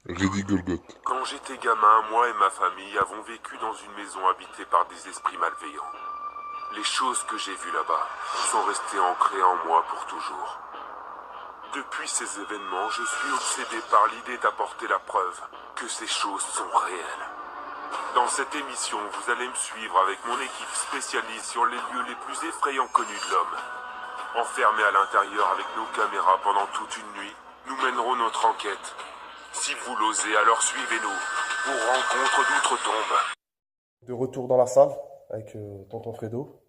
Reddy Golgoth. Quand j'étais gamin, moi et ma famille avons vécu dans une maison habitée par des esprits malveillants. Les choses que j'ai vues là-bas sont restées ancrées en moi pour toujours. Depuis ces événements, je suis obsédé par l'idée d'apporter la preuve que ces choses sont réelles. Dans cette émission, vous allez me suivre avec mon équipe spécialisée sur les lieux les plus effrayants connus de l'homme. Enfermés à l'intérieur avec nos caméras pendant toute une nuit, nous mènerons notre enquête. Si vous l'osez, alors suivez-nous pour rencontre d'outre-tombe. De retour dans la salle avec tonton Fredo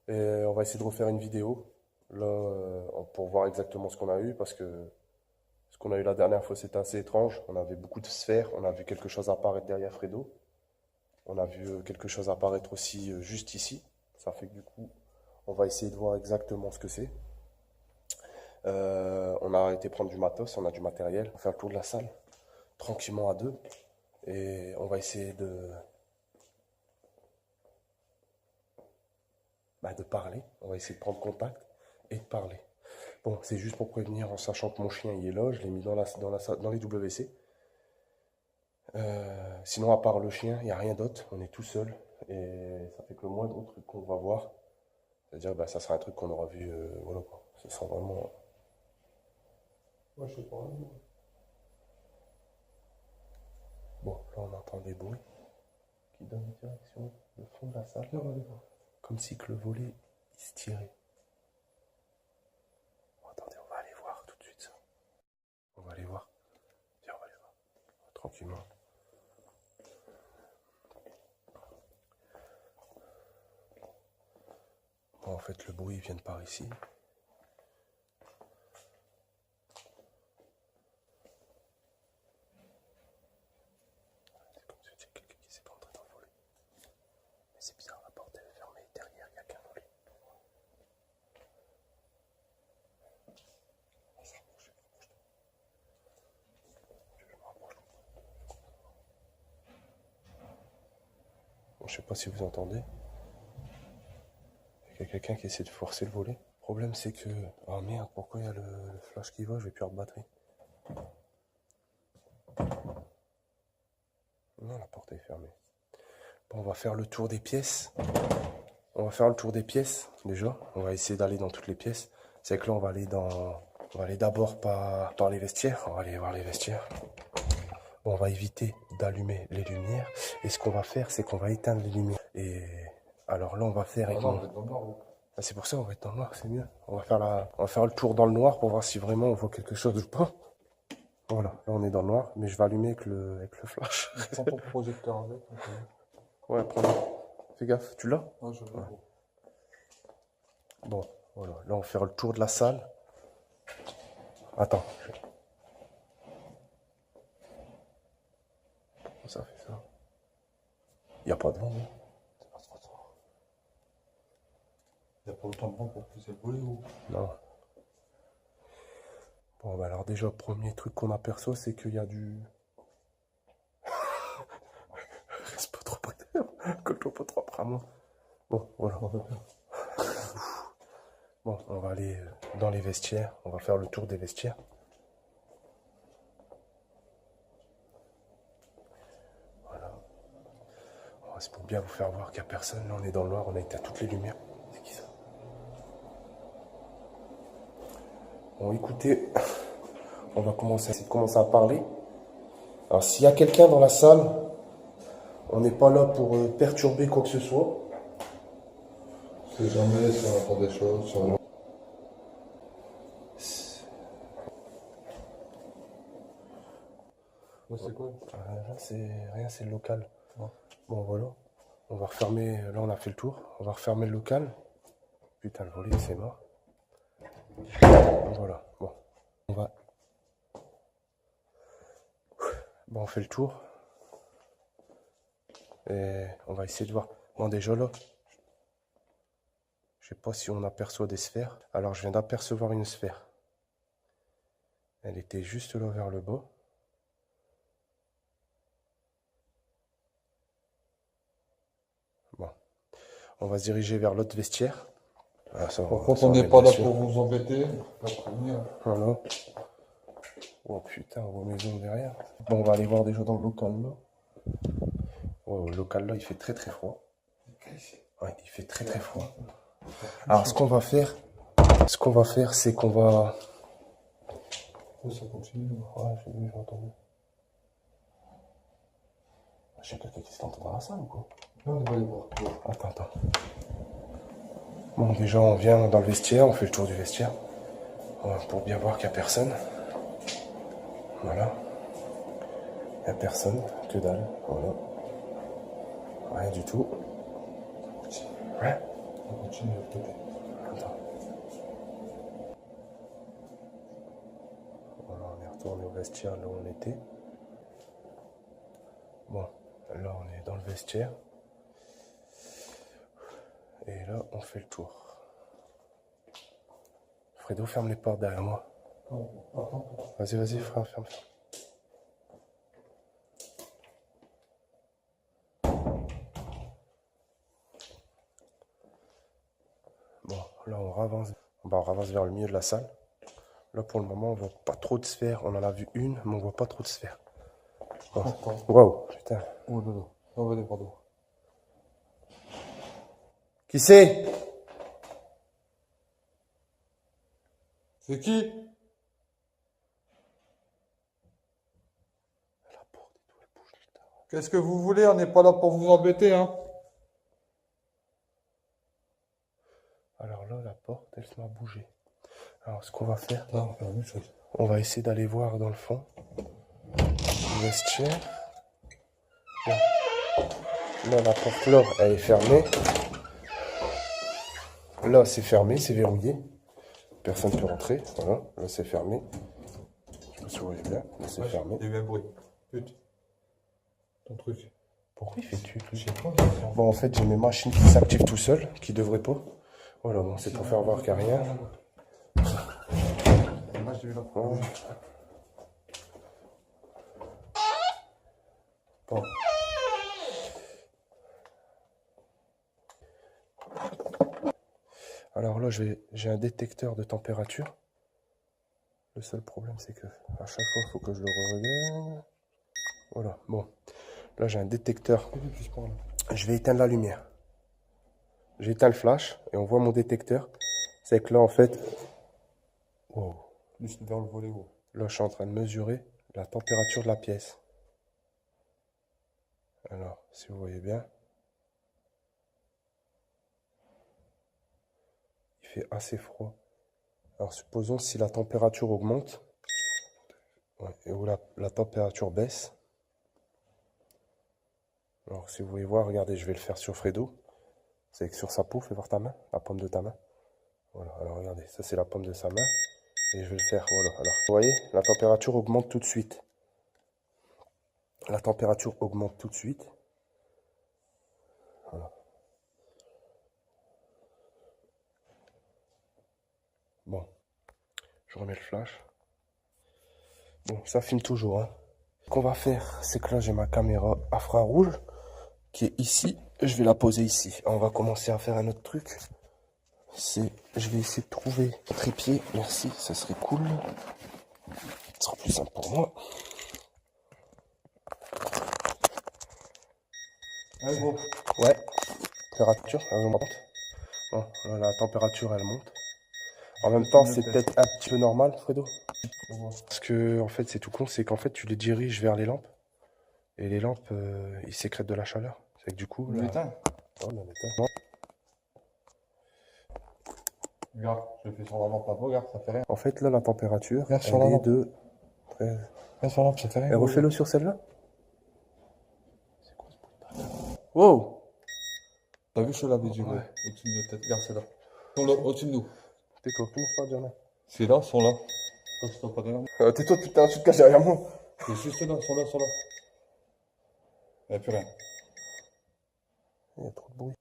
et on va essayer de refaire une vidéo là pour voir exactement ce qu'on a eu parce que ce qu'on a eu la dernière fois c'était assez étrange. On avait beaucoup de sphères, on a vu quelque chose apparaître derrière Fredo, on a vu quelque chose apparaître aussi juste ici. Ça fait que du coup on va essayer de voir exactement ce que c'est. On a arrêté de prendre du matos, on a du matériel, on va faire le tour de la salle tranquillement à deux et on va essayer de parler, on va essayer de prendre contact et de parler. Bon, c'est juste pour prévenir en sachant que mon chien il est là, je l'ai mis dans les WC. Sinon, à part le chien, il n'y a rien d'autre, on est tout seul. Et ça fait que le moindre truc qu'on va voir, c'est-à-dire ça sera un truc qu'on aura vu, voilà quoi. Ce sera vraiment. Moi, je sais pas. Bon, là on entend des bruits qui donnent direction le fond de la salle. Comme si que le volet il se tirait. Bon, attendez, on va aller voir tout de suite ça. On va aller voir. Tiens, on va aller voir. Tranquillement. Bon, en fait, le bruit vient de par ici. C'est comme si c'était quelqu'un qui s'est pas entré dans le volet. Mais c'est bizarre, la porte est fermée. Derrière, il n'y a qu'un volet. Bon, je sais pas si vous entendez. Il y a quelqu'un qui essaie de forcer le volet. Le problème c'est que... Oh merde, pourquoi il y a le flash qui va? Je vais plus avoir de batterie. Non, la porte est fermée. Bon, on va faire le tour des pièces. On va faire le tour des pièces, déjà. On va essayer d'aller dans toutes les pièces. C'est que là, on va aller d'abord par les vestiaires. On va aller voir les vestiaires. Bon, on va éviter d'allumer les lumières. Et ce qu'on va faire, c'est qu'on va éteindre les lumières. Et alors là, on va faire... Ah non, on va être dans le noir. Ah, c'est pour ça, on va être dans le noir, c'est mieux. On va faire le tour dans le noir pour voir si vraiment on voit quelque chose ou pas. Voilà, là on est dans le noir, mais je vais allumer avec le flash. Prends ton projecteur avec. Ouais, prends-le. Fais gaffe, tu l'as? Ouais, je veux. Ouais. Bon, voilà, là on va faire le tour de la salle. Attends. Pourquoi ça fait ça? Il n'y a pas de vent, non? C'est pas trop tard. Il n'y a pas autant de vent pour pousser le volet ou? Non. Bon, bah alors déjà, premier truc qu'on aperçoit, c'est qu'il y a du... Reste pas trop près d'elle. Colle-toi pas trop après moi. Bon, voilà. Bon, on va aller dans les vestiaires. On va faire le tour des vestiaires. Voilà. Oh, c'est pour bien vous faire voir qu'il n'y a personne. Là, on est dans le noir. On a éteint toutes les lumières. C'est qui ça? Bon, écoutez, on va essayer de commencer à parler. Alors, s'il y a quelqu'un dans la salle, on n'est pas là pour perturber quoi que ce soit. C'est jamais si on entend des choses. Si on... Ouais, c'est quoi? Là, c'est rien, c'est le local. Ouais. Bon, voilà. On va refermer. Là, on a fait le tour. On va refermer le local. Putain, le volet, c'est mort. Voilà. Bon. Bon, on fait le tour. Et on va essayer de voir. Bon, déjà là, je sais pas si on aperçoit des sphères. Alors, je viens d'apercevoir une sphère. Elle était juste là vers le bas. Bon. On va se diriger vers l'autre vestiaire. Ah, ça, Par contre, ça on va n'est être pas là bien pour sûr. vous embêter. Pas prévenir. Voilà. Oh putain, on voit maison derrière. Bon, on va aller voir déjà dans le local là. Oh, le local là, il fait très très froid. Ouais, il fait très très froid. Alors, ce qu'on va faire, c'est qu'on va... Oh, ça continue. Ouais, j'ai entendu. Je sais quelqu'un qui s'entend dans la salle ou quoi? Non, on va aller voir. Attends. Bon, déjà, on vient dans le vestiaire, on fait le tour du vestiaire. Pour bien voir qu'il n'y a personne. Voilà. Il n'y a personne, que dalle. Voilà. Rien du tout. Ouais. On continue de l'autre côté. Attends. Voilà, on est retourné au vestiaire là où on était. Bon, là on est dans le vestiaire. Et là, on fait le tour. Fredo, ferme les portes derrière moi. Vas-y, frère, ferme. Bon, là on avance. On avance vers le milieu de la salle. Là pour le moment on voit pas trop de sphères. On en a vu une, mais on voit pas trop de sphères. Waouh, putain. Oh là là. On va aller voir d'où. Qui c'est? C'est qui? La porte et tout, elle bouge tout le temps. Qu'est-ce que vous voulez? On n'est pas là pour vous embêter, hein. Alors là, la porte, elle se met à bouger. Alors ce qu'on va faire, Attends, on va faire la même chose. on va essayer d'aller voir dans le fond. Le vestiaire. Là, la porte là, elle est fermée. Là, c'est fermé, c'est verrouillé. Personne ne peut rentrer. Voilà, là, c'est fermé. Je me souviens bien. Là, c'est fermé. Il y a eu un bruit. Putain. Ton truc. Pourquoi il fait tuer Je sais pas. Bon, en fait, j'ai mes machines qui s'activent tout seuls, qui devraient pas. Voilà, bon, c'est pour faire voir qu'il n'y a rien. Moi, j'ai vu la Ouais. Bon. Alors là, j'ai un détecteur de température. Le seul problème, c'est que à chaque fois, il faut que je le regarde. Voilà, bon. Là, j'ai un détecteur. Je vais éteindre la lumière. J'éteins le flash et on voit mon détecteur. C'est que là, en fait... Wow. Plus vers le volet haut. Là, je suis en train de mesurer la température de la pièce. Alors, si vous voyez bien, il fait assez froid. Alors, supposons si la température augmente, et où la température baisse. Alors, si vous voulez voir, regardez, je vais le faire sur Fredo. C'est que sur sa peau, fais voir ta main, la paume de ta main. Voilà, alors regardez, ça c'est la paume de sa main. Et je vais le faire, voilà. Alors, vous voyez, la température augmente tout de suite. La température augmente tout de suite. Voilà. Bon, je remets le flash. Bon, ça filme toujours, hein. Ce qu'on va faire, c'est que là, j'ai ma caméra infrarouge qui est ici. Je vais la poser ici. On va commencer à faire un autre truc. Je vais essayer de trouver un trépied. Merci, ça serait cool. Ce sera plus simple pour moi. Allez, gros. Ouais. Température, elle monte. Bon, là, la température, elle monte. En même temps, c'est peut-être un petit peu normal, Fredo. Parce que, en fait, c'est tout con, c'est qu'en fait, tu les diriges vers les lampes. Et les lampes, ils sécrètent de la chaleur. C'est que du coup, là... L'éteins. Oh, non, l'éteins. Regarde, je fais sur la lampe là-bas, regarde, ça fait rien. En fait, là, la température, Regarde sur elle la est lampe. de 13. Regarde sur la lampe, ça fait rien. Et refais-le sur celle-là. C'est quoi ce bruit de bâtard? Wow! T'as vu, je te l'avais dit, gros. Ouais. Au-dessus de notre tête. Regarde, c'est là. Ils sont là, au-dessus de nous. Tais-toi, commence pas à dire là. C'est là, ils sont là. Ça, c'est pas derrière moi. Tais-toi, putain, tu te caches derrière moi. C'est juste là, ils sont là, ils sont là. Il n'y a plus rien. Il y a trop de bruit.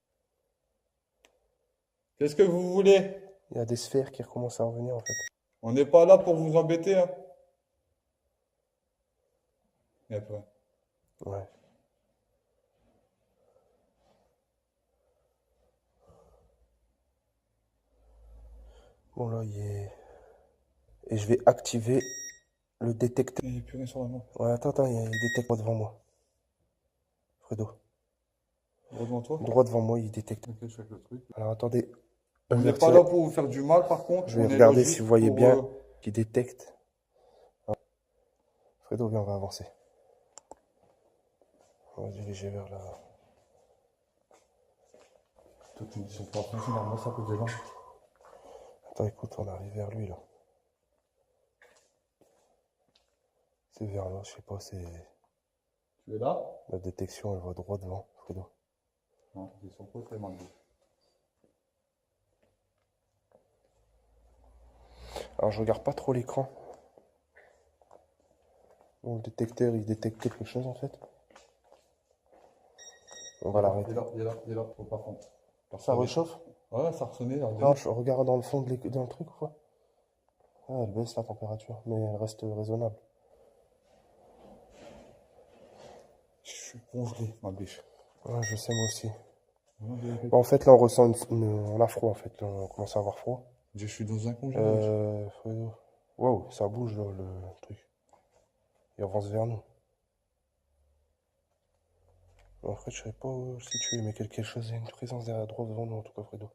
Qu'est-ce que vous voulez? Il y a des sphères qui recommencent à revenir, en fait. On n'est pas là pour vous embêter, hein. Il n'y a plus rien. Ouais. Bon, là, il est... Et je vais activer le détecteur. Il n'y a plus rien sur la main. Ouais, attends, il détecte droit devant moi. Fredo. Droit devant toi. Droit devant moi, il détecte. Ok, je fais le truc. Alors attendez. On Je vais n'est pas retirer- là pour vous faire du mal, par contre. Je vais On est là regarder juste si vous voyez pour, bien qu'il détecte. Ah. Fredo, viens, on va avancer. On va se diriger vers là. Toi, tu me dis, si on peut approcher, normalement, ça peut déjà. Attends, écoute, on arrive vers lui là. C'est vers là, je sais pas, c'est. Tu es là? La détection, elle va droit devant, Fredo. Non, ils sont pas très mal. Alors je regarde pas trop l'écran. Bon, le détecteur, il détecte quelque chose en fait. On va l'arrêter. Il est là, faut pas prendre. Ça réchauffe? Ouais, ça ressonnait là. Non, je regarde dans le fond dans le truc ou quoi? Ah, elle baisse la température, mais elle reste raisonnable. Je suis congelé, ma biche. Ouais, je sais moi aussi. Bon, en fait, là, on ressent on a froid en fait. Là, on commence à avoir froid. Je suis dans un congélateur. Fredo. Wow, ça bouge là, le truc. Il avance vers nous. Bon, après, je ne sais pas où se situer, mais quelque chose, il y a une présence derrière droit devant nous en tout cas, Fredo.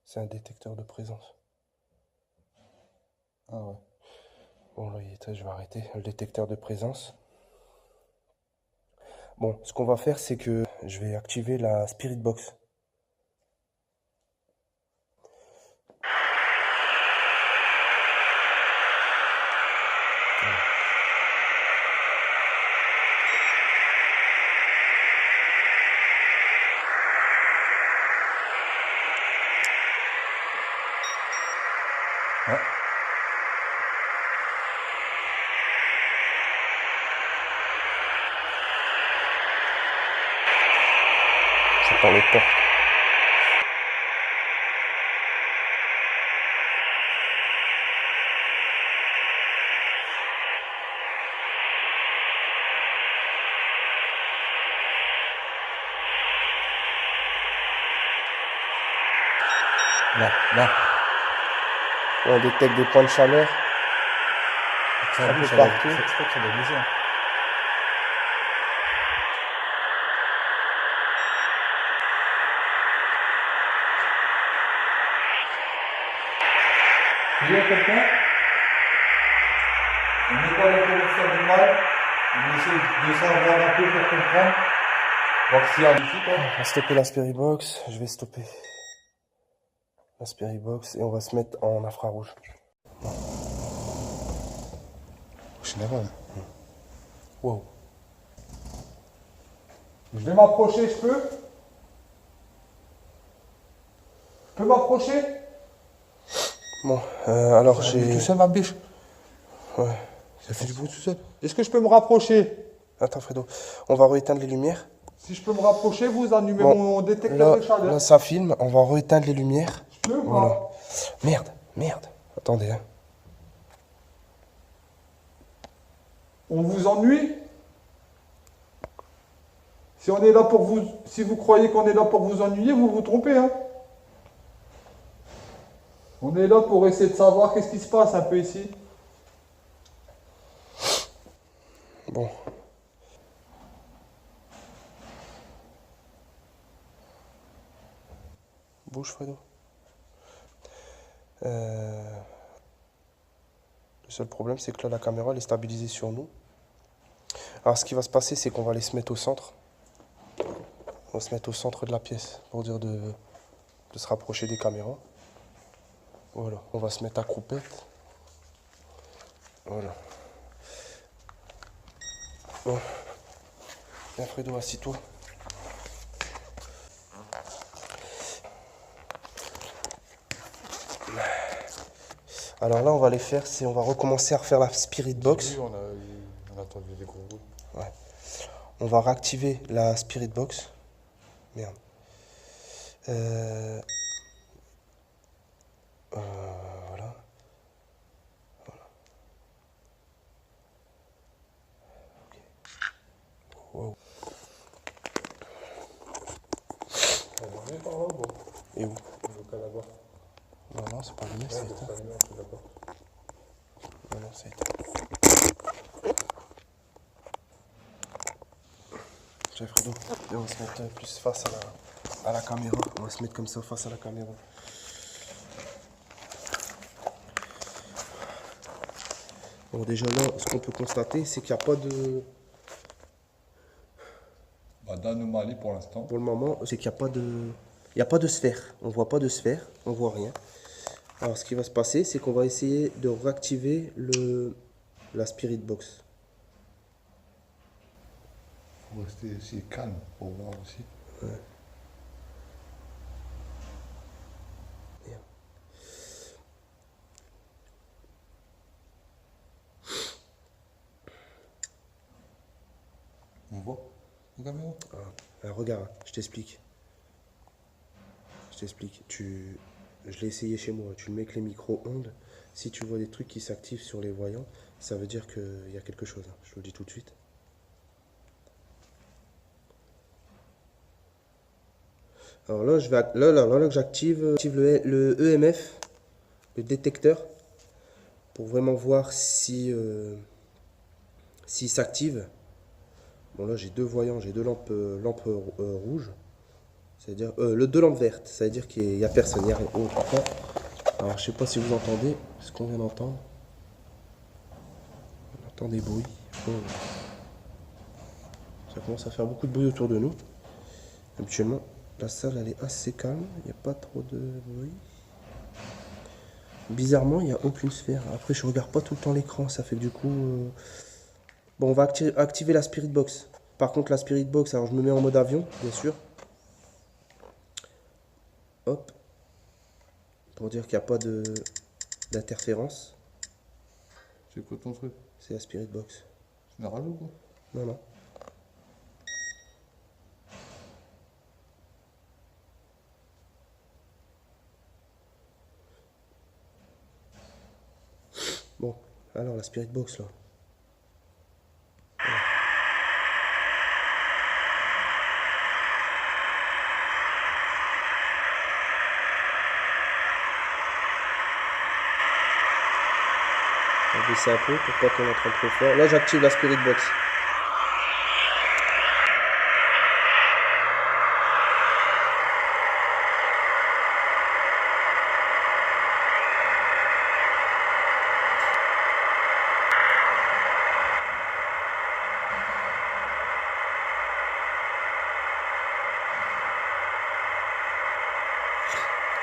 C'est un détecteur de présence. Ah ouais. Bon, là, je vais arrêter. Le détecteur de présence. Bon, ce qu'on va faire, c'est que je vais activer la Spirit Box. Ouais. J'entends les portes. Là. On détecte des points de chaleur. Ça Un bouge, peu ça va. partout. Je crois que ça va bouger. Il y a quelqu'un? On n'est pas là pour vous faire du mal. On essaie de savoir un peu pour comprendre. Voir s'il y a un ici, quoi. On va stopper la Spirit Box. Je vais stopper la Spirit Box et on va se mettre en infrarouge. Général. Wow. Je vais m'approcher, je peux? Je peux m'approcher? Bon, alors Tout j'ai. seul, ma biche. Ouais. Ça fait du bruit tout seul. Est-ce que je peux me rapprocher? Attends, Fredo. On va rééteindre les lumières. Si je peux me rapprocher, vous allumez Bon, mon détecteur Là, de chaleur. là, ça filme. On va rééteindre les lumières. Je peux ou Voilà. pas? Merde. Attendez, hein. On vous ennuie? Si on est là pour vous, si vous croyez qu'on est là pour vous ennuyer, vous vous trompez, hein. On est là pour essayer de savoir qu'est-ce qui se passe un peu ici. Bon. Bouge, Fredo. Le seul problème, c'est que là, la caméra, elle est stabilisée sur nous. Alors, ce qui va se passer, c'est qu'on va aller se mettre au centre. On va se mettre au centre de la pièce, pour dire de se rapprocher des caméras. Voilà, on va se mettre à croupette. Voilà. Bon. Viens, Fredo, assis-toi. Alors là, on va les faire, c'est on va recommencer à refaire la Spirit Box. On a entendu des gros bruits. Ouais. On va réactiver la Spirit Box. Merde. Voilà. Ok. Wow. On va venir par là ou pas? Et où? Le canada. Non, c'est pas le mien, c'est éteint. D'accord. Non, c'est éteint. Tiens Fredo, et on va se mettre plus face à la caméra. On va se mettre comme ça face à la caméra. Bon déjà là, ce qu'on peut constater, c'est qu'il n'y a pas de... Bah, d'anomalie pour l'instant. Pour le moment, c'est qu'il n'y a pas de... Il n'y a pas de sphère. On voit pas de sphère, on voit rien. Alors ce qui va se passer, c'est qu'on va essayer de réactiver la Spirit Box. Faut rester ici calme pour voir aussi. Ouais. On voit la caméra? Alors, regarde, je t'explique. Je t'explique. Je l'ai essayé chez moi. Tu le mets avec les micro-ondes. Si tu vois des trucs qui s'activent sur les voyants, ça veut dire qu'il y a quelque chose. Je te le dis tout de suite. Alors là, là, j'active le EMF, le détecteur, pour vraiment voir si s'il s'active. Bon là, j'ai deux voyants, j'ai deux lampes rouges, c'est-à-dire deux lampes vertes, ça veut dire qu'il n'y a personne, il n'y a rien. Oh, alors je sais pas si vous entendez ce qu'on vient d'entendre. On entend des bruits. Oh. Ça commence à faire beaucoup de bruit autour de nous. Habituellement, la salle elle est assez calme, il n'y a pas trop de bruit. Bizarrement, il n'y a aucune sphère. Après, je regarde pas tout le temps l'écran, ça fait que du coup... Bon, on va activer la Spirit Box. Par contre, la Spirit Box, alors je me mets en mode avion, bien sûr. Hop. Pour dire qu'il n'y a pas d'interférence. C'est quoi ton truc? C'est la Spirit Box. C'est une radio ou quoi? Non, non. Bon, alors la Spirit Box là. On va baisser un peu pour pas qu'on entre trop fort. Là, j'active la Spirit Box.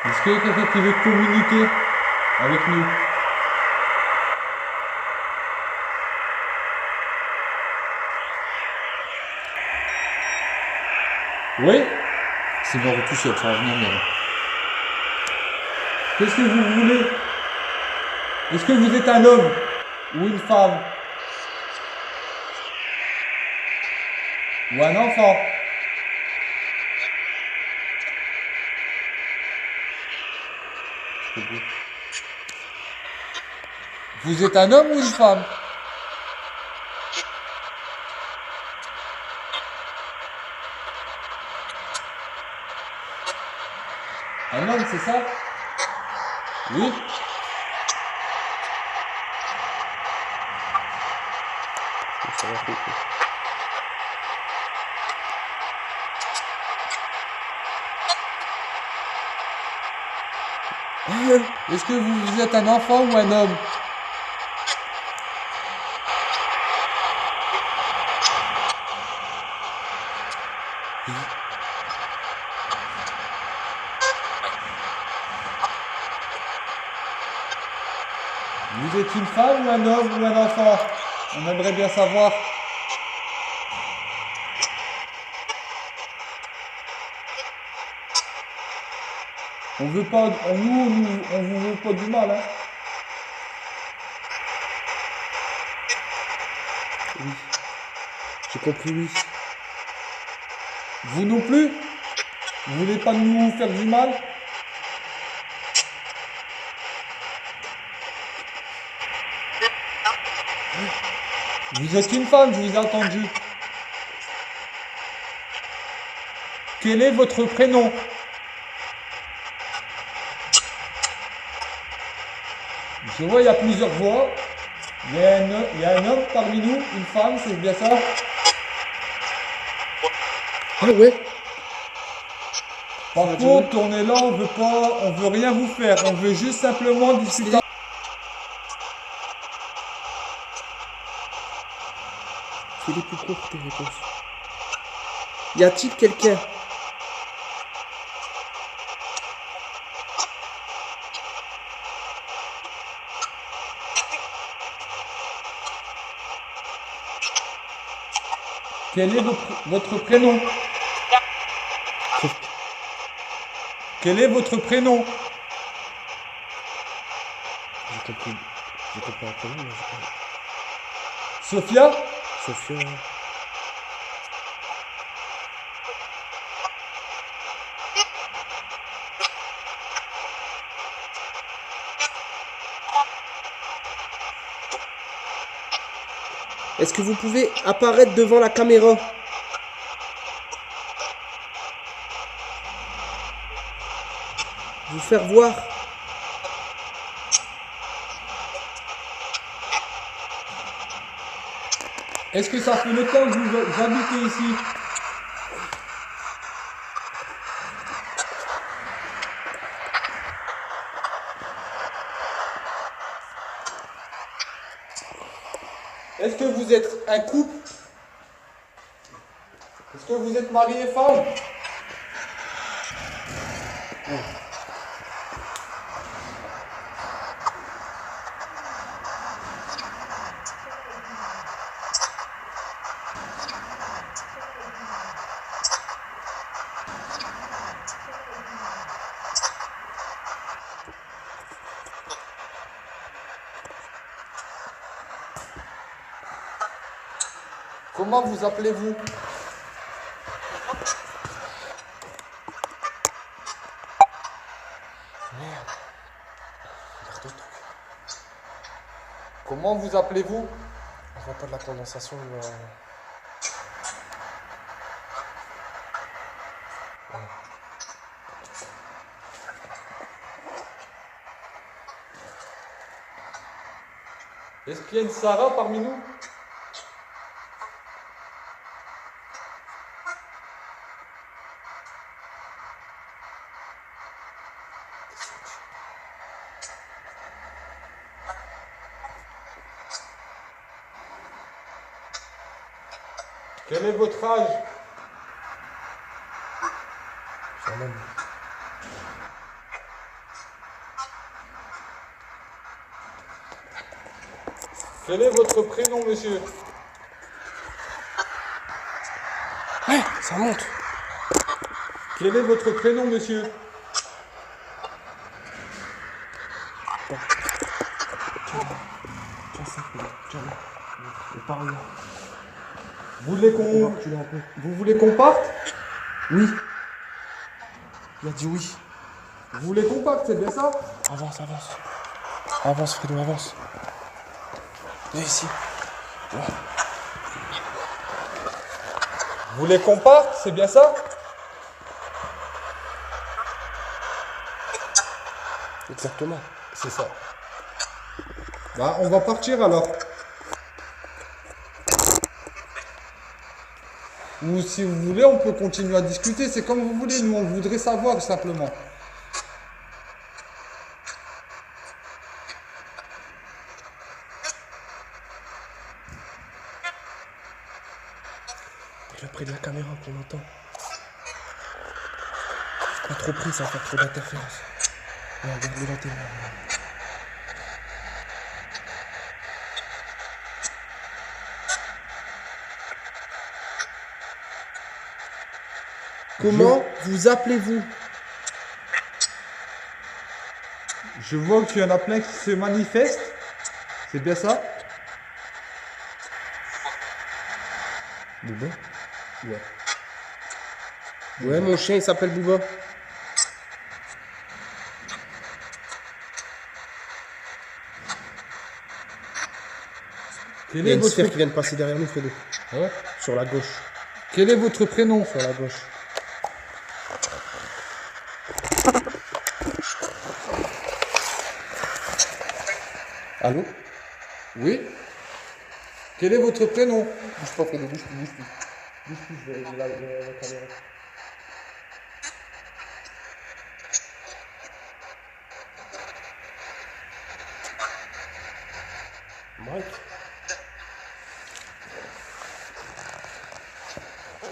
Est-ce qu'il y a quelqu'un qui veut communiquer avec nous? Oui? C'est mort tout seul, ça va venir même. Qu'est-ce que vous voulez? Est-ce que vous êtes un homme ou une femme? Ou un enfant? Vous êtes un homme ou une femme? Un homme, c'est ça? Oui? Ça va couper. Est-ce que vous êtes un enfant ou un homme? Vous êtes une femme ou un homme ou un enfant? On aimerait bien savoir. On veut pas, on vous veut pas du mal, hein? Oui. J'ai compris, oui. Vous non plus? Vous voulez pas nous faire du mal? Vous êtes une femme, je vous ai entendu. Quel est votre prénom? Je vois, il y a plusieurs voix. Il y a un homme parmi nous, une femme, c'est bien ça? Ah ouais. Par contre, tournez là, on veut rien vous faire, on veut juste simplement discuter. Fais les plus courtes tes réponses. Y a-t-il quelqu'un? Quel est votre prénom? Quel est votre prénom? J'ai compris un prénom, mais j'ai pas... Sophia? Sophia... Est-ce que vous pouvez apparaître devant la caméra? Vous faire voir? Est-ce que ça fait longtemps que vous habitez ici? Est-ce que vous êtes un couple? Est-ce que vous êtes mari et femme? Comment vous appelez-vous? Comment vous appelez-vous? On voit pas de la condensation. Est-ce qu'il y a une Sarah parmi nous? Quel est votre âge? Jamais. Quel est votre prénom, monsieur? Ouais, ça monte. Quel est votre prénom, monsieur? Tiens ça, tiens. Pas rien. Vous voulez qu'on... Tu l'as un peu. Vous voulez qu'on parte? Oui. Il a dit oui. Vous voulez qu'on parte, c'est bien ça? Avance, avance. Avance, Fredo, avance. Viens ici. Vous voulez qu'on parte, c'est bien ça? Exactement. C'est ça. Bah, on va partir alors. Ou si vous voulez, on peut continuer à discuter. C'est comme vous voulez. Nous, on voudrait savoir simplement. Mets-le près de la caméra qu'on entend. Pas trop près, ça va faire trop d'interférence. Ouais, regarde-le dans tes mains. Comment vous appelez-vous? Je vois qu'il y en a plein qui se manifestent. C'est bien ça? Bouba? Ouais. Ouais, mon chien il s'appelle Bouba. Il Quel y a est une votre... sphère qui vient de passer derrière nous, Fredo. Ouais. Sur la gauche. Quel est votre prénom? Sur la gauche. Allô? Oui. Quel est votre prénom? Bouge pas, Fredo, bouge plus, bouge plus. Bouge plus, je vais la caméra. Mike.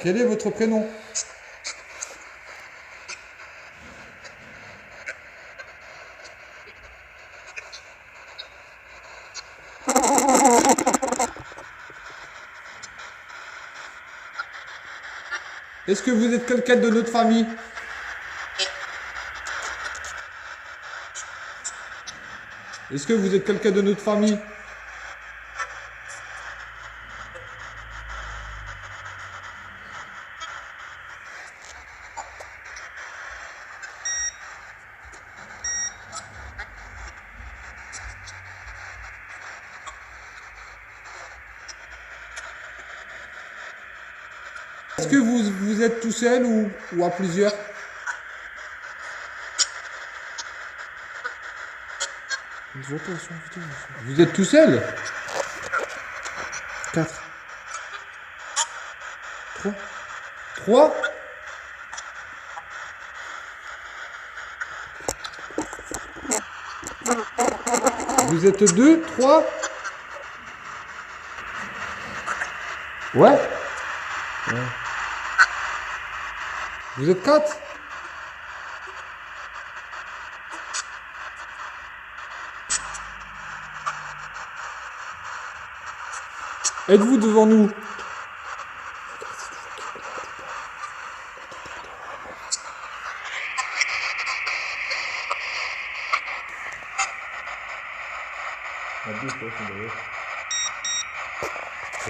Quel est votre prénom? Est-ce que vous êtes quelqu'un de notre famille? Est-ce que vous êtes quelqu'un de notre famille? Est-ce que vous êtes tout seul ou à plusieurs? Vous êtes tout seul? 4. 3. 3? Vous êtes 2, 3? Ouais. Vous êtes 4? Êtes-vous devant nous?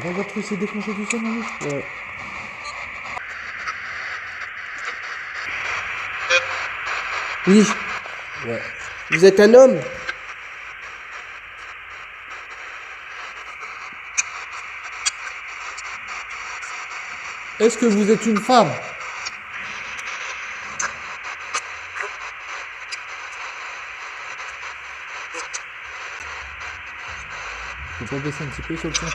Votre truc s'est déclenché tout seul, Manu? Ouais. Oui. Ouais. Vous êtes un homme? Est-ce que vous êtes une femme? Faut pas baisser un petit peu sur le son.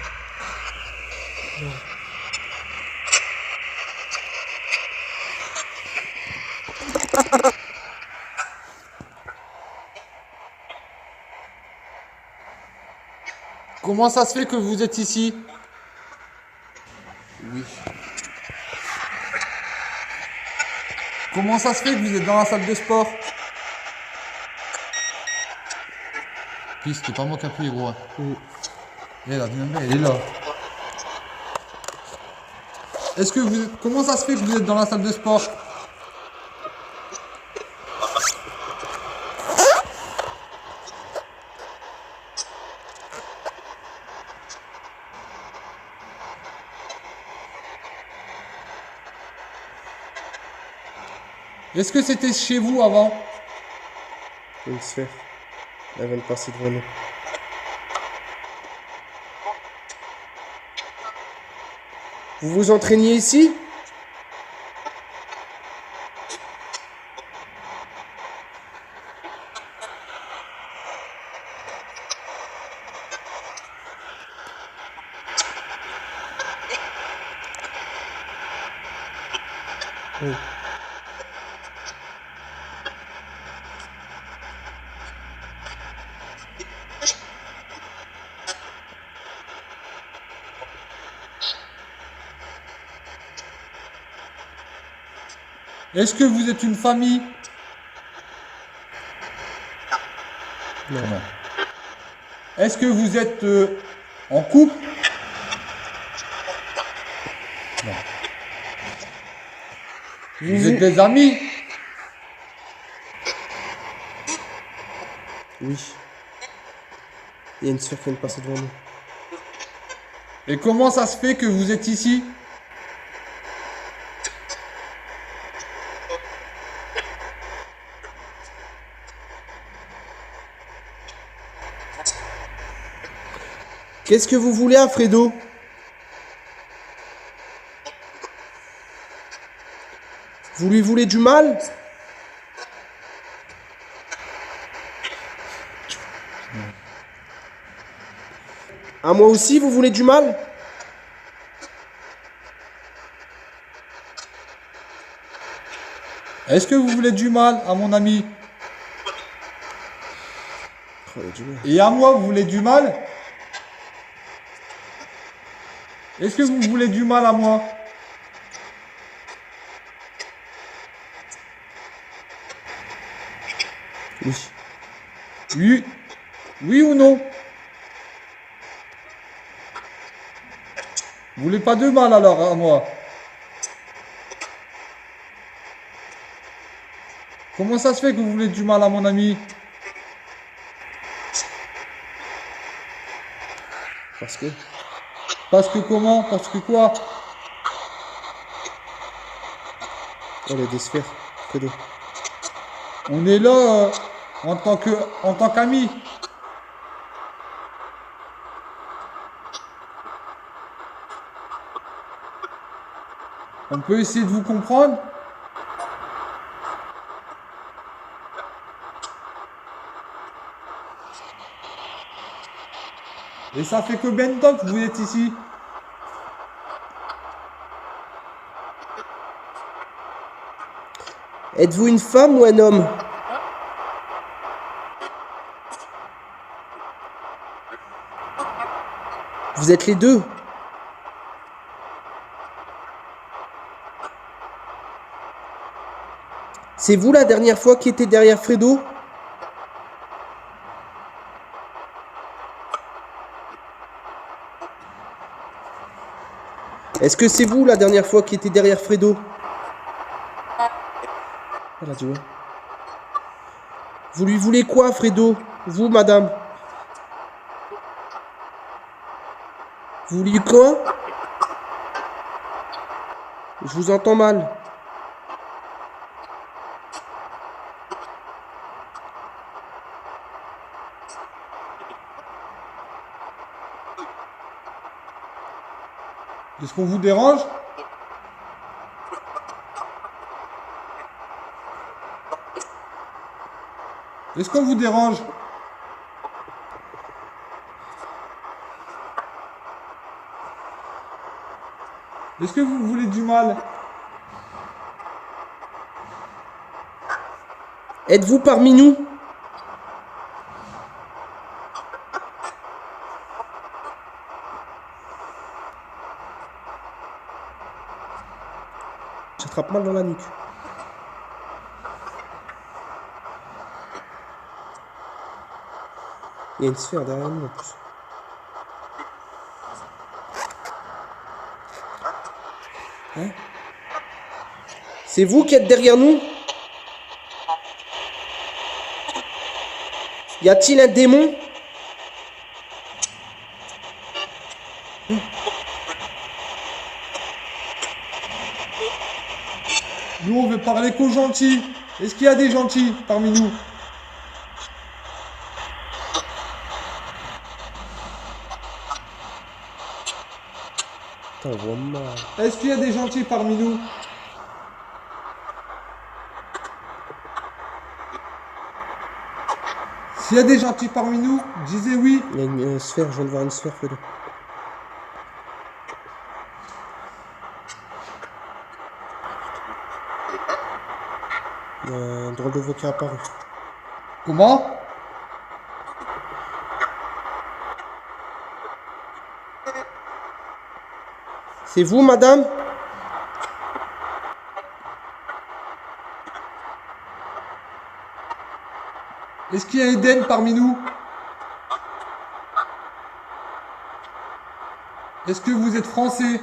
Comment ça se fait que vous êtes ici? Oui. Comment ça se fait que vous êtes dans la salle de sport? Puis c'était pas moi qui appuie, gros. Et là, elle est là. Est-ce que vous... Comment ça se fait que vous êtes dans la salle de sport? Est-ce que c'était chez vous avant? Une sphère. Elle vient de passer devant nous. Vous vous entraîniez ici? Oui. Est-ce que vous êtes une famille? Non. Est-ce que vous êtes en couple? Non. Vous êtes des amis? Oui. Il y a une sphère qui vient de passer devant nous. Et comment ça se fait que vous êtes ici? Qu'est-ce que vous voulez, Alfredo? Vous lui voulez du mal? À moi aussi, vous voulez du mal? Est-ce que vous voulez du mal à mon ami? Oh, il y a du mal. Et à moi, vous voulez du mal? Est-ce que vous voulez du mal à moi? Oui. Oui. Oui ou non? Vous voulez pas de mal alors à moi? Comment ça se fait que vous voulez du mal à mon ami? Parce que... Parce que comment? Parce que quoi? Oh, il y a des sphères. Fredo. On est là en tant qu'amis. On peut essayer de vous comprendre? Et ça fait combien de temps que vous êtes ici? Êtes-vous une femme ou un homme? Vous êtes les deux. C'est vous la dernière fois qui était derrière Fredo? Est-ce que c'est vous la dernière fois qui était derrière Fredo? Elle a dit ouais. Vous lui voulez quoi, Fredo? Vous, madame? Vous lui quoi? Je vous entends mal. Est-ce qu'on vous dérange? Est-ce qu'on vous dérange? Est-ce que vous voulez du mal? Êtes-vous parmi nous? J'attrape mal dans la nuque. Il y a une sphère derrière nous en plus. Hein? C'est vous qui êtes derrière nous? Y a-t-il un démon? Nous, on veut parler qu'aux gentils. Est-ce qu'il y a des gentils parmi nous? Putain, on voit mal. Est-ce qu'il y a des gentils parmi nous? S'il y a des gentils parmi nous, disez oui. Il y a une sphère, je viens de voir une sphère, fais-le. Il y a un drôle de voix qui est apparu. Comment? C'est vous, madame? Est-ce qu'il y a Eden parmi nous? Est-ce que vous êtes français?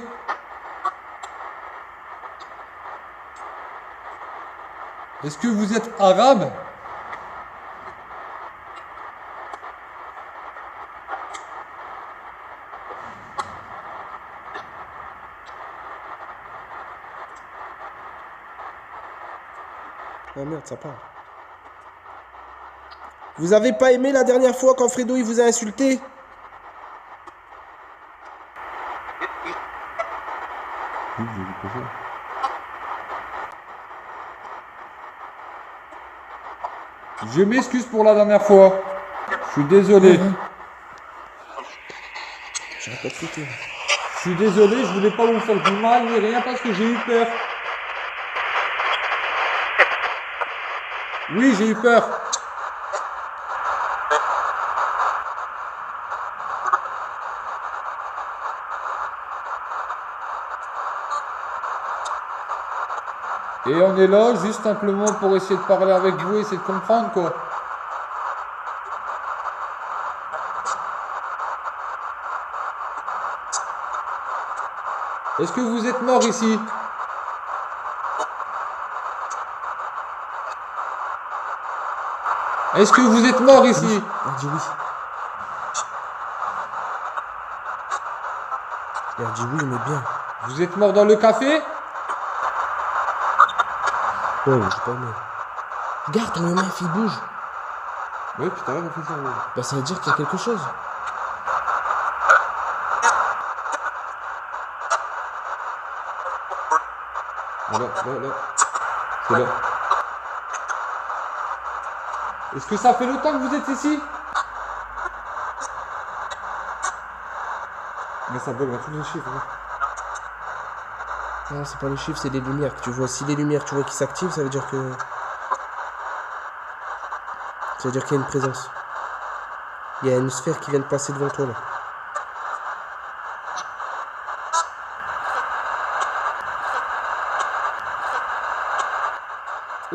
Est-ce que vous êtes arabe? Ah merde, ça part. Vous avez pas aimé la dernière fois quand Fredo il vous a insulté? Je m'excuse pour la dernière fois. Je suis désolé. J'arrête pas de péter. Je suis désolé, je voulais pas vous faire du mal ni rien parce que j'ai eu peur. Oui, j'ai eu peur. Et on est là juste simplement pour essayer de parler avec vous, essayer de comprendre quoi. Est-ce que vous êtes mort ici? Est-ce que vous êtes mort ici? Il a dit oui. Il a dit oui, mais bien. Vous êtes mort dans le café? Ouais, j'ai pas aimé. Regarde, ton meuf, il bouge. Oui, putain, on fait ça. Ouais. Bah, ça veut dire qu'il y a quelque chose. Voilà, là. C'est là. Est-ce que ça fait longtemps que vous êtes ici? Mais ça bug dans tous les chiffres. Hein. Non, c'est pas les chiffres, c'est les lumières que tu vois. Si les lumières, tu vois qui s'activent, ça veut dire que... Ça veut dire qu'il y a une présence. Il y a une sphère qui vient de passer devant toi, là.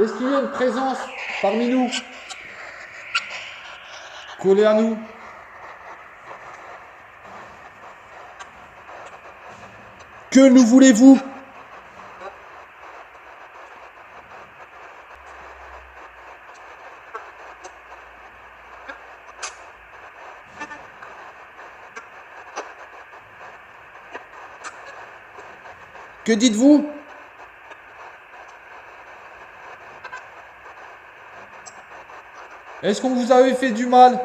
Est-ce qu'il y a une présence parmi nous? Collée à nous? Que nous voulez-vous? Que dites-vous? Est-ce qu'on vous avait fait du mal?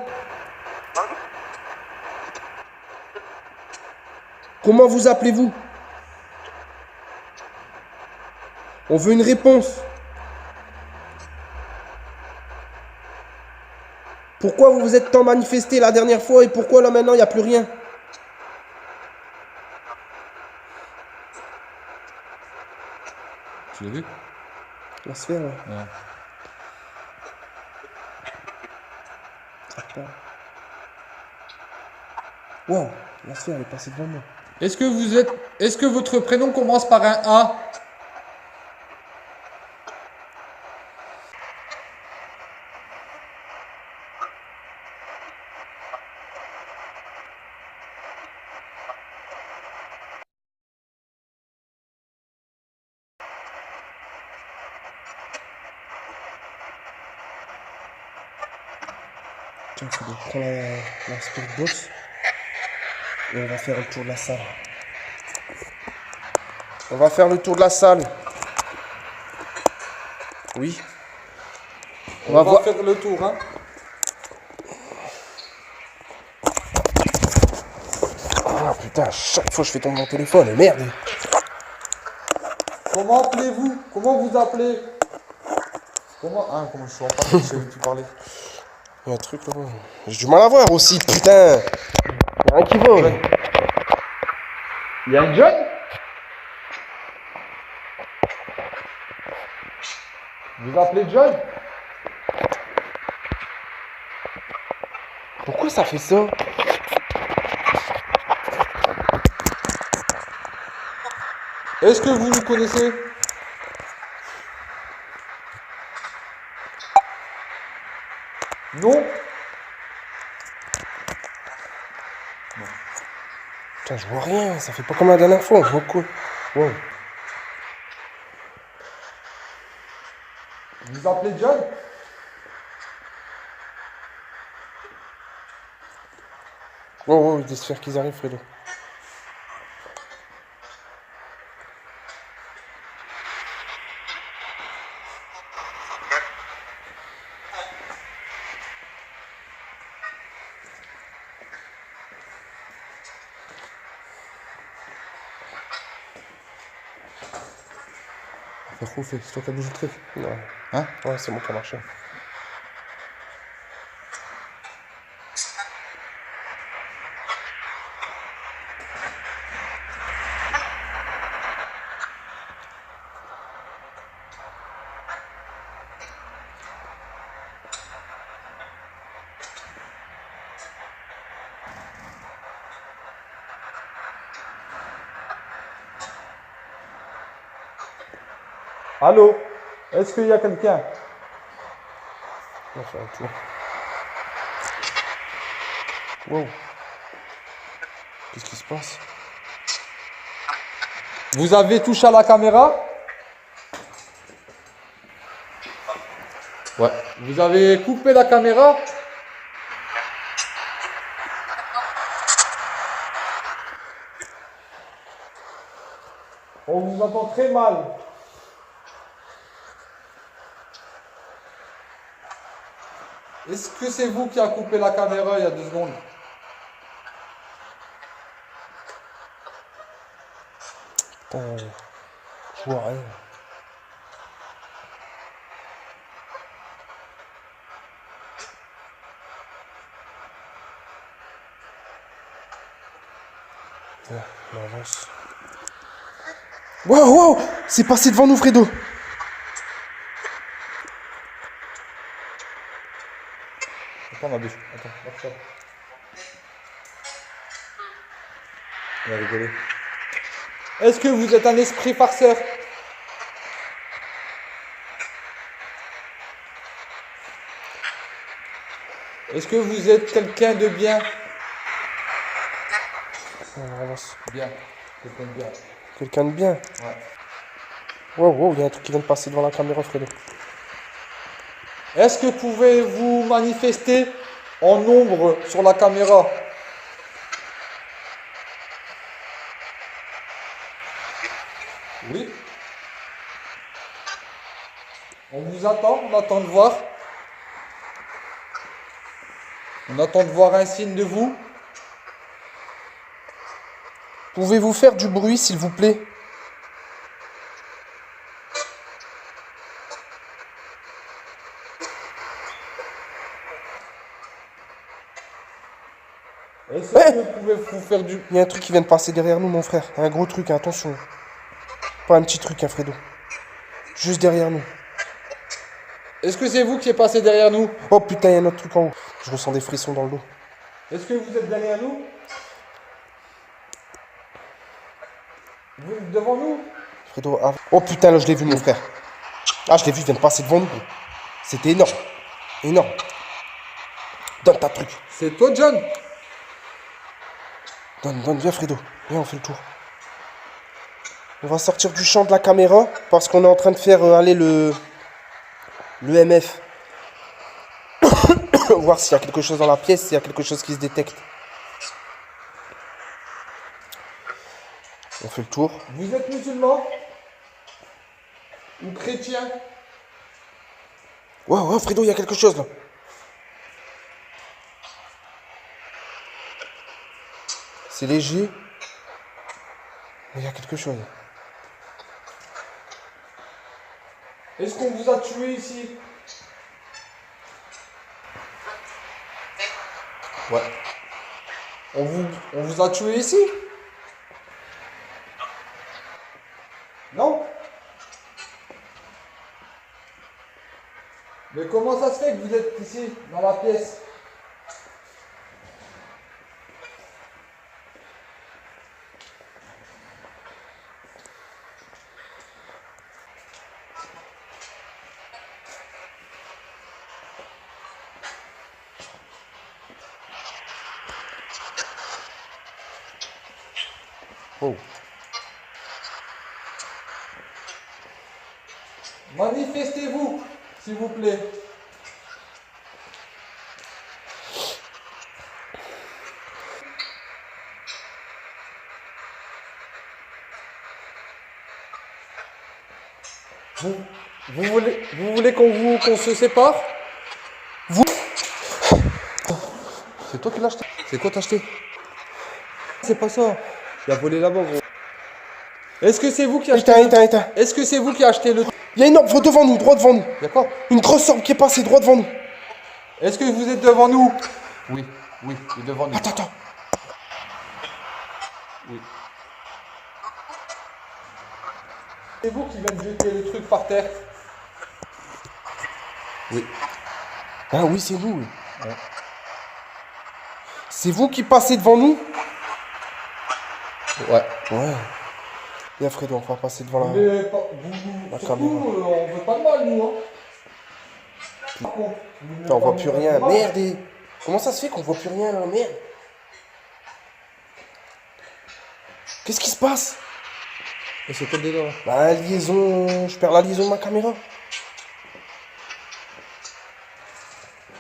Comment vous appelez-vous? On veut une réponse. Pourquoi vous vous êtes tant manifesté la dernière fois et pourquoi là maintenant il n'y a plus rien? Tu l'as vu? La sphère, là. Ouais. Ça repart. Wow, la sphère elle est passée devant moi. Est-ce que votre prénom commence par un A? Tiens, il faut prendre la spirit box et on va faire le tour de la salle. On va faire le tour de la salle. Oui. On va faire le tour, hein. Ah putain, chaque fois je fais tomber mon téléphone, merde. Comment appelez-vous? Comment vous appelez? Comment je suis en train de sais où tu parlais. Il y a un truc là. J'ai du mal à voir aussi, putain. Il y a un qui vole. Il y a un John? Vous appelez John? Pourquoi ça fait ça? Est-ce que vous nous connaissez? Non? Putain, je vois rien, ça fait pas comme la dernière fois, je vois quoi? Wow. Vous appelez John? Wow, des sphères qui arrivent, Fredo. C'est toi qui as bougé le truc. Ouais. Hein? Ouais, c'est bon, ça a marché. Allô? Est-ce qu'il y a quelqu'un? On va faire un tour. Wow. Qu'est-ce qui se passe? Vous avez touché à la caméra? Ouais. Vous avez coupé la caméra? On vous entend très mal. Est-ce que c'est vous qui a coupé la caméra il y a 2 secondes? Putain, je vois rien. Ouais, on avance. Wow, wow! C'est passé devant nous, Fredo! Attends, ma biche. Attends, marche pas. On va rigoler. Est-ce que vous êtes un esprit farceur? Est-ce que vous êtes quelqu'un de bien? On avance. Bien. Quelqu'un de bien. Quelqu'un de bien. Ouais. Wow, wow, il y a un truc qui vient de passer devant la caméra, Fredo. Est-ce que pouvez-vous manifester en nombre sur la caméra? Oui. On vous attend, on attend de voir. On attend de voir un signe de vous. Pouvez-vous faire du bruit, s'il vous plaît? Est-ce que vous pouvez vous faire du... Il y a un truc qui vient de passer derrière nous, mon frère. Un gros truc, hein, attention. Pas un petit truc, hein, Fredo. Juste derrière nous. Est-ce que c'est vous qui êtes passé derrière nous? Oh putain, il y a un autre truc en haut. Je ressens des frissons dans le dos. Est-ce que vous êtes derrière nous? Vous êtes devant nous? Fredo, ah. Oh putain, là, je l'ai vu, mon frère. Ah, je l'ai vu, il vient de passer devant nous. C'était énorme. Énorme. Donne ta truc. C'est toi, John? Donne, viens, Fredo. Viens, on fait le tour. On va sortir du champ de la caméra parce qu'on est en train de faire aller le MF. Voir s'il y a quelque chose dans la pièce, s'il y a quelque chose qui se détecte. On fait le tour. Vous êtes musulman? Ou chrétien? Ouais, Fredo, il y a quelque chose là. C'est léger. Mais il y a quelque chose. Est-ce qu'on vous a tué ici? Ouais. On vous a tué ici? Non? Mais comment ça se fait que vous êtes ici, dans la pièce? Oh. Manifestez-vous, s'il vous plaît. Vous voulez qu'on se sépare? Vous. C'est toi qui l'as acheté? C'est quoi t'as acheté? C'est pas ça. Il a volé là-bas, gros. Est-ce que c'est vous qui achetez Éteins. Est-ce que c'est vous qui achetez le... Il y a une orbe devant nous, droit devant nous. D'accord. Une grosse orbe qui est passée droit devant nous. Est-ce que vous êtes devant nous? Oui, il est devant nous. Attends. Oui. C'est vous qui venez de jeter le truc par terre? Oui. Ah oui, c'est nous. Oui. Ouais. C'est vous qui passez devant nous? Ouais. Viens Fredo, on va passer devant la... Mais La surtout, caméra. on veut pas de mal, nous. Hein. Putain, on voit plus rien. Merde. Comment ça se fait qu'on voit plus rien là? Merde. Qu'est-ce qui se passe? Et c'est quoi le délire là? La liaison... Je perds la liaison de ma caméra.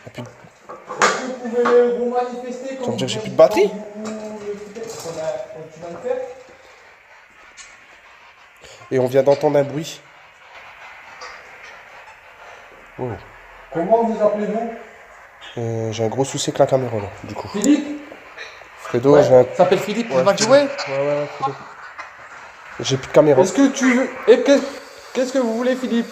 Et puis... Est-ce que vous pouvez vous manifester Tu vas me dire que j'ai plus de batterie? Et on vient d'entendre un bruit. Oh. Comment vous appelez-vous? J'ai un gros souci avec la caméra là, du coup. Philippe? Fredo, j'ai un... Ça s'appelle Philippe, Ouais, il m'a dit ouais. Ouais, Fredo. J'ai plus de caméra. Est-ce que tu veux... Et qu'est-ce que vous voulez, Philippe?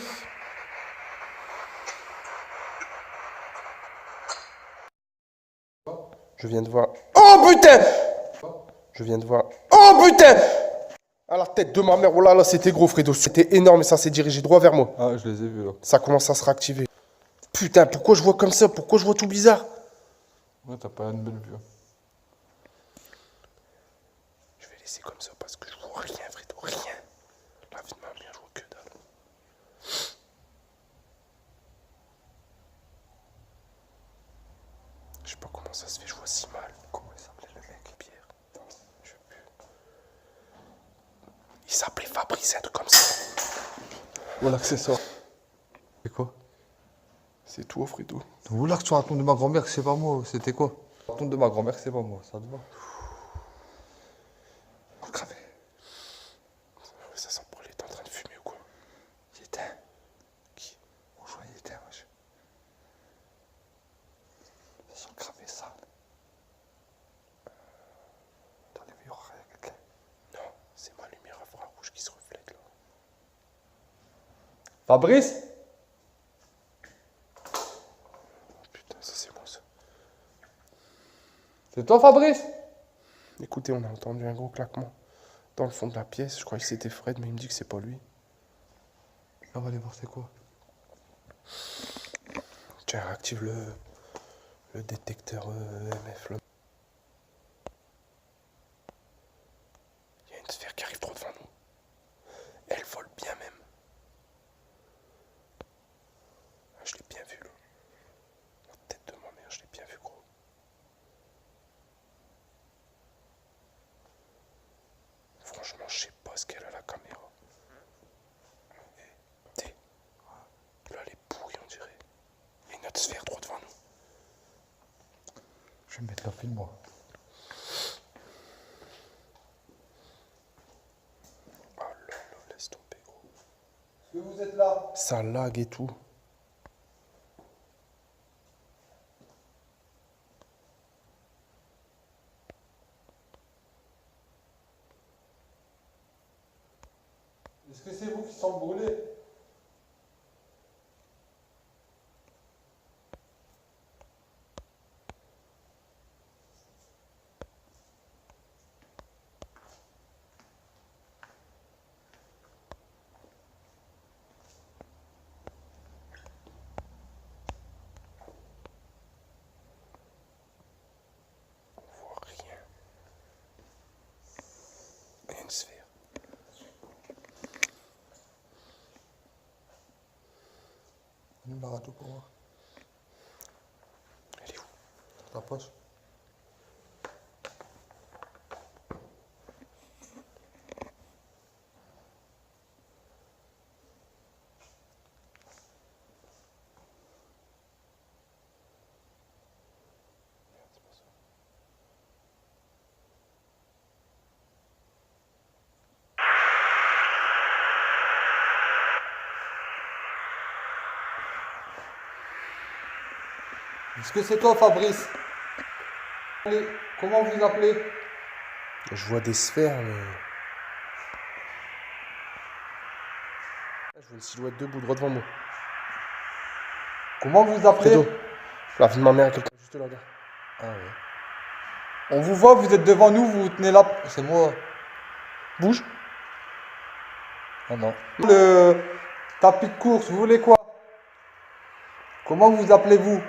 Je viens de voir... Oh putain! Je viens de voir... Oh putain! À la tête de ma mère, oh là là, c'était gros Fredo, c'était énorme et ça s'est dirigé droit vers moi. Ah, je les ai vus là. Ça commence à se réactiver. Putain, pourquoi je vois comme ça? Pourquoi je vois tout bizarre? Ouais, t'as pas une belle vue. Je vais laisser comme ça parce que je vois rien Fredo, rien. La vie de ma mère, je vois que dalle. Je sais pas comment ça se fait, je vois si mal. Comment il s'appelait le mec? Pierre? Non, je sais plus. Il s'appelait Fabrice, un truc comme ça. Ou l'accessoire. C'est quoi? C'est tout, Fredo. Ou là que tu racontes de ma grand-mère, c'est pas moi. C'était quoi? Tu racontes de ma grand-mère, c'est pas moi. Ça te va? Oh, cravé. Ça sent pour il est en train de fumer ou quoi? Il éteint. Qui? Bonjour, il éteint, wesh. Ça sent cravé ça. Dans les murs, il y a quelqu'un. Non, c'est ma lumière infrarouge qui se reflète là. Fabrice? Putain, ça c'est moi ça. C'est toi, Fabrice? Écoutez, on a entendu un gros claquement dans le fond de la pièce. Je croyais que c'était Fred, mais il me dit que c'est pas lui. On va aller voir c'est quoi. Tiens, active le détecteur EMF là. Il y a une sphère qui arrive trop devant nous. Elle vole bien même. Ah, je l'ai bien vu là. La tête de ma mère, je l'ai bien vu gros. Franchement, je sais pas ce qu'elle a la caméra. T'es. Là, elle est pourrie, on dirait. Il y a une autre sphère droit devant nous. Je vais mettre la film, moi. Oh là là, laisse tomber gros. Est-ce que vous êtes là? Ça lag et tout. Est-ce que c'est vous qui semble brûlé? On voit rien. Il y a une sphère. Allume la radio pour voir. Elle est où? Ta poche. Est-ce que c'est toi, Fabrice? Comment vous appelez? Je vois des sphères, mais... Je vois une silhouette debout droit devant moi. Comment vous appelez? Fredo. La vie de ma mère est quelqu'un juste là, regarde. Ah ouais. On vous voit, vous êtes devant nous, vous tenez là. C'est moi. Bouge. Ah non. Le tapis de course, vous voulez quoi? Comment vous appelez-vous?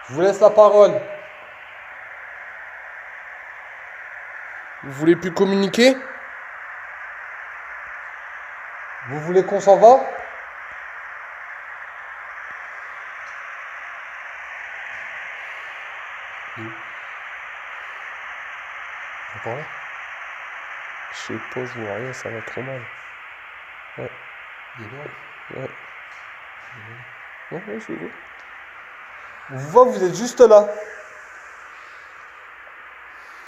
Je vous laisse la parole. Vous voulez plus communiquer? Vous voulez qu'on s'en va? Encore là? Je sais pas, je vois rien, ça va trop mal. Ouais, Il est là. ouais. Ouais, je vois. On vous voit, vous êtes juste là.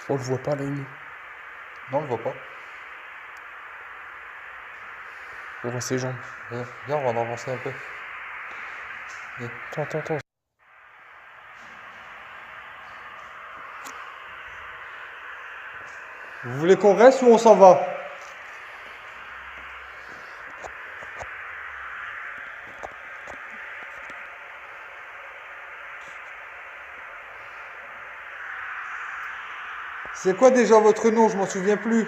On le voit pas là, nous. Non, on le voit pas. On voit ses jambes. Viens, viens, on va en avancer un peu. Attends. Vous voulez qu'on reste ou on s'en va? C'est quoi déjà votre nom? Je m'en souviens plus.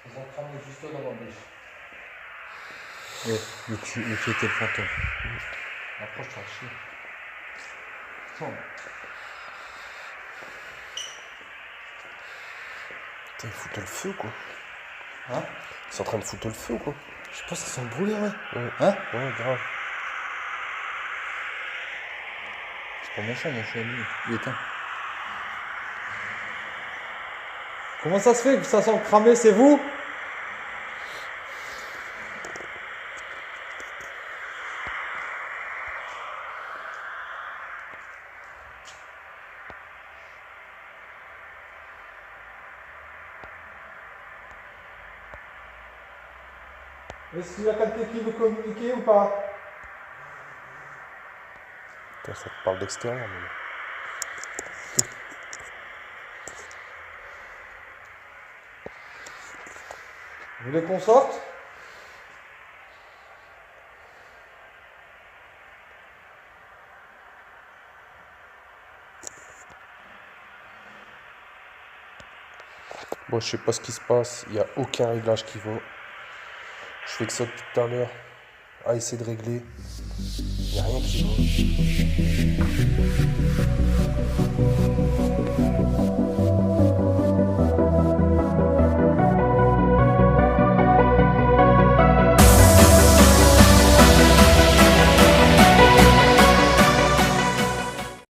Ils ont cramé juste dans ma bouche. Le qui était le fantôme. Approche-toi, chien. Tiens. Putain, ils foutent le feu, quoi. Hein? Ils sont en train de foutre le feu, quoi. Je pense qu'ils sont brûlés, ouais. Ouais. Hein? Ouais, grave. C'est pas mon chien, lui. Il est éteint. Comment ça se fait que ça sent cramé, c'est vous? Est-ce qu'il y a quelqu'un qui veut communiquer ou pas? Putain, ça te parle d'extérieur, mais... Vous voulez qu'on sorte? Bon, je sais pas ce qui se passe, il n'y a aucun réglage qui va. Je fais que ça depuis tout à l'heure, à essayer de régler. Il n'y a rien qui va.